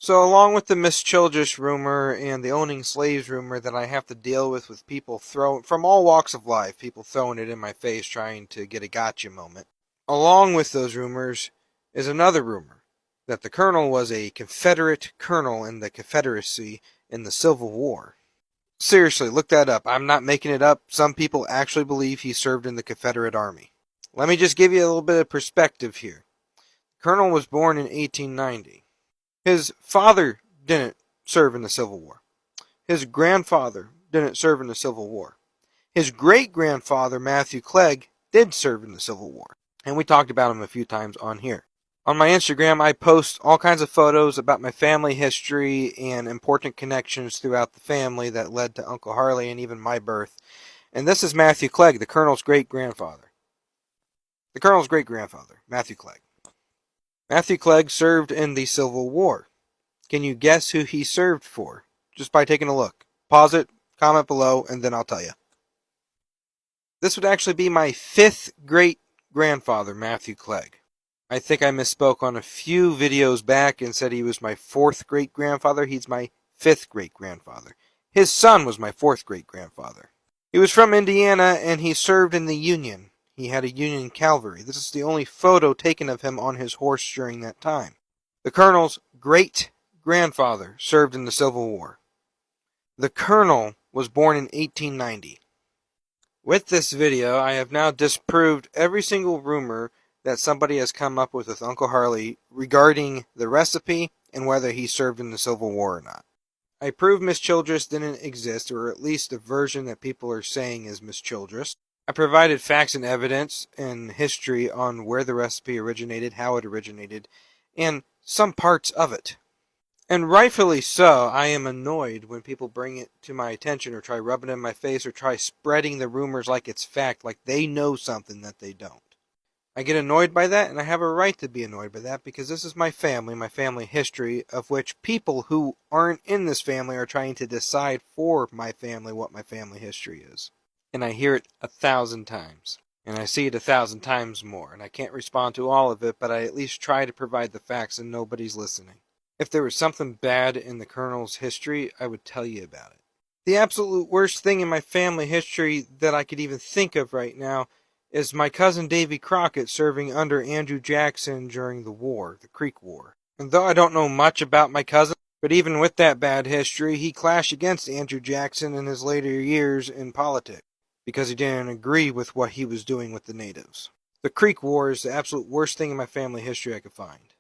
So along with the Miss Childress rumor and the owning slaves rumor that I have to deal with people from all walks of life, people throwing it in my face trying to get a gotcha moment. Along with those rumors is another rumor that the colonel was a Confederate colonel in the Confederacy in the Civil War. Seriously, look that up. I'm not making it up. Some people actually believe he served in the Confederate Army. Let me just give you a little bit of perspective here. The colonel was born in 1890. His father didn't serve in the Civil War. His grandfather didn't serve in the Civil War. His great-grandfather, Matthew Clegg, did serve in the Civil War. And we talked about him a few times on here. On my Instagram, I post all kinds of photos about my family history and important connections throughout the family that led to Uncle Harley and even my birth. And this is Matthew Clegg, the Colonel's great-grandfather. The Colonel's great-grandfather, Matthew Clegg. Matthew Clegg served in the Civil War. Can you guess who he served for? Just by taking a look. Pause it, comment below, and then I'll tell you. This would actually be my 5th great-grandfather, Matthew Clegg. I think I misspoke on a few videos back and said he was my 4th great-grandfather. He's my 5th great-grandfather. His son was my 4th great-grandfather. He was from Indiana and he served in the Union. He had a Union cavalry. This is the only photo taken of him on his horse during that time. The colonel's great-grandfather served in the Civil War. The colonel was born in 1890. With this video, I have now disproved every single rumor that somebody has come up with Uncle Harley regarding the recipe and whether he served in the Civil War or not. I proved Miss Childress didn't exist, or at least the version that people are saying is Miss Childress. I provided facts and evidence and history on where the recipe originated, how it originated, and some parts of it. And rightfully so, I am annoyed when people bring it to my attention or try rubbing it in my face or try spreading the rumors like it's fact, like they know something that they don't. I get annoyed by that, and I have a right to be annoyed by that because this is my family history, of which people who aren't in this family are trying to decide for my family what my family history is. And I hear it 1,000 times. And I see it 1,000 times more. And I can't respond to all of it, but I at least try to provide the facts and nobody's listening. If there was something bad in the Colonel's history, I would tell you about it. The absolute worst thing in my family history that I could even think of right now is my cousin Davy Crockett serving under Andrew Jackson during the war, the Creek War. And though I don't know much about my cousin, but even with that bad history, he clashed against Andrew Jackson in his later years in politics, because he didn't agree with what he was doing with the natives. The Creek War is the absolute worst thing in my family history I could find.